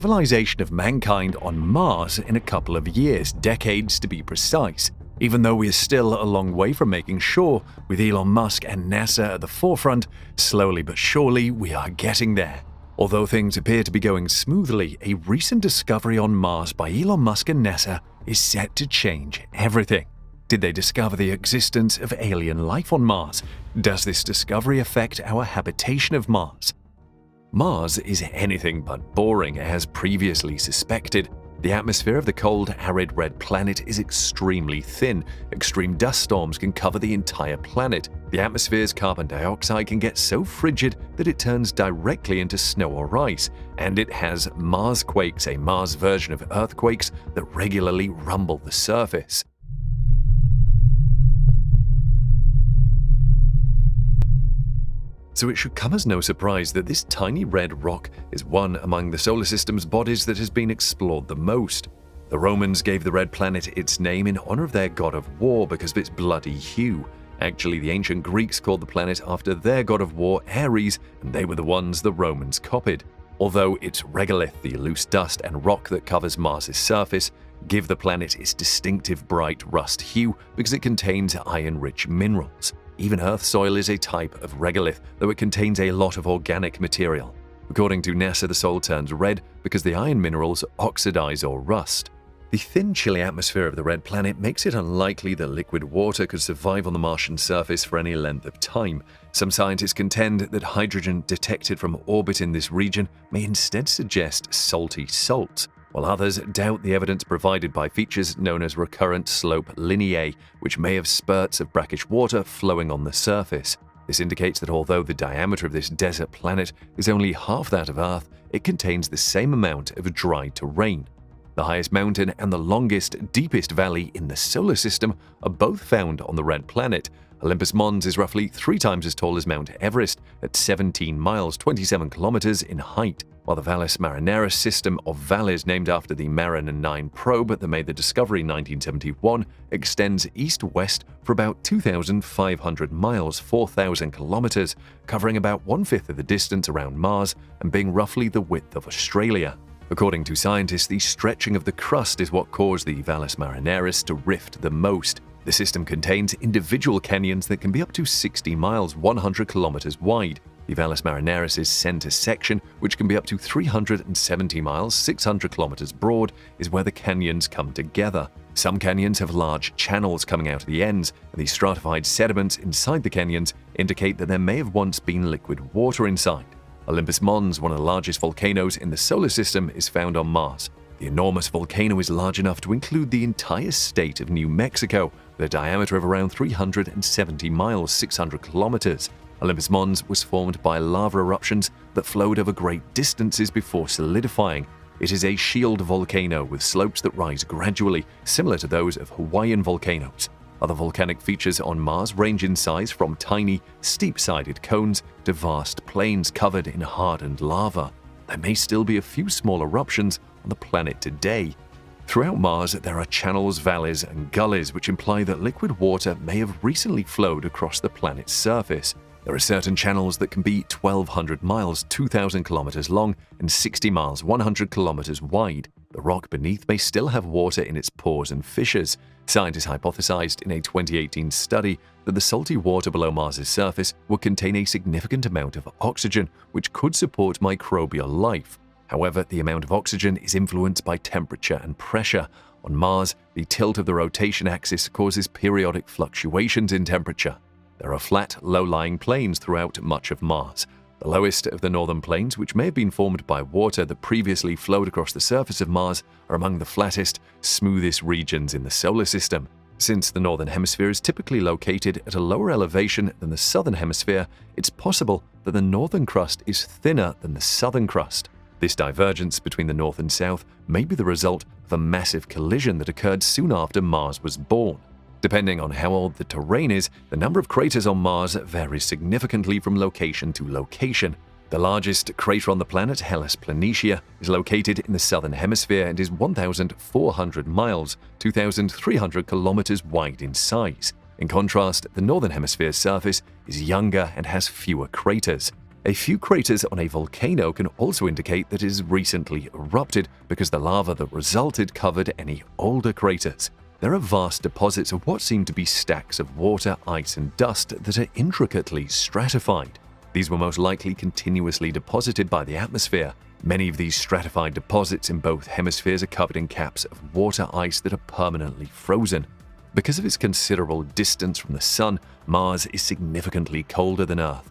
civilization of mankind on Mars in a couple of years, decades to be precise, even though we are still a long way from making sure, with Elon Musk and NASA at the forefront, slowly but surely we are getting there. Although things appear to be going smoothly, a recent discovery on Mars by Elon Musk and NASA is set to change everything. Did they discover the existence of alien life on Mars? Does this discovery affect our habitation of Mars? Mars is anything but boring, as previously suspected. The atmosphere of the cold, arid red planet is extremely thin. Extreme dust storms can cover the entire planet. The atmosphere's carbon dioxide can get so frigid that it turns directly into snow or ice. And it has Marsquakes, a Mars version of earthquakes that regularly rumble the surface. So it should come as no surprise that this tiny red rock is one among the solar system's bodies that has been explored the most. The Romans gave the red planet its name in honor of their god of war because of its bloody hue. Actually, the ancient Greeks called the planet after their god of war, Ares, and they were the ones the Romans copied. Although its regolith, the loose dust and rock that covers Mars's surface, give the planet its distinctive bright rust hue because it contains iron-rich minerals. Even Earth soil is a type of regolith, though it contains a lot of organic material. According to NASA, the soil turns red because the iron minerals oxidize or rust. The thin, chilly atmosphere of the red planet makes it unlikely that liquid water could survive on the Martian surface for any length of time. Some scientists contend that hydrogen detected from orbit in this region may instead suggest salty salts, while others doubt the evidence provided by features known as recurrent slope lineae, which may have spurts of brackish water flowing on the surface. This indicates that although the diameter of this desert planet is only half that of Earth, it contains the same amount of dry terrain. The highest mountain and the longest, deepest valley in the solar system are both found on the red planet. Olympus Mons is roughly 3 times as tall as Mount Everest at 17 miles 27 kilometers in height, while the Valles Marineris system of valleys named after the Mariner 9 probe that made the discovery in 1971 extends east-west for about 2,500 miles 4,000 kilometers, covering about 1/5 of the distance around Mars and being roughly the width of Australia. According to scientists, the stretching of the crust is what caused the Valles Marineris to rift the most. The system contains individual canyons that can be up to 60 miles 100 kilometers wide. The Valles Marineris' center section, which can be up to 370 miles 600 kilometers broad, is where the canyons come together. Some canyons have large channels coming out of the ends, and the stratified sediments inside the canyons indicate that there may have once been liquid water inside. Olympus Mons, one of the largest volcanoes in the solar system, is found on Mars. The enormous volcano is large enough to include the entire state of New Mexico, with a diameter of around 370 miles 600 kilometers. Olympus Mons was formed by lava eruptions that flowed over great distances before solidifying. It is a shield volcano with slopes that rise gradually, similar to those of Hawaiian volcanoes. Other volcanic features on Mars range in size from tiny, steep-sided cones to vast plains covered in hardened lava. There may still be a few small eruptions on the planet today. Throughout Mars, there are channels, valleys, and gullies which imply that liquid water may have recently flowed across the planet's surface. There are certain channels that can be 1,200 miles 2,000 kilometers long and 60 miles 100 kilometers wide. The rock beneath may still have water in its pores and fissures. Scientists hypothesized in a 2018 study that the salty water below Mars's surface would contain a significant amount of oxygen, which could support microbial life. However, the amount of oxygen is influenced by temperature and pressure. On Mars, the tilt of the rotation axis causes periodic fluctuations in temperature. There are flat, low-lying plains throughout much of Mars. The lowest of the northern plains, which may have been formed by water that previously flowed across the surface of Mars, are among the flattest, smoothest regions in the solar system. Since the northern hemisphere is typically located at a lower elevation than the southern hemisphere, it's possible that the northern crust is thinner than the southern crust. This divergence between the north and south may be the result of a massive collision that occurred soon after Mars was born. Depending on how old the terrain is, the number of craters on Mars varies significantly from location to location. The largest crater on the planet, Hellas Planitia, is located in the southern hemisphere and is 1,400 miles, 2,300 kilometers wide in size. In contrast, the northern hemisphere's surface is younger and has fewer craters. A few craters on a volcano can also indicate that it has recently erupted because the lava that resulted covered any older craters. There are vast deposits of what seem to be stacks of water, ice, and dust that are intricately stratified. These were most likely continuously deposited by the atmosphere. Many of these stratified deposits in both hemispheres are covered in caps of water ice that are permanently frozen. Because of its considerable distance from the Sun, Mars is significantly colder than Earth.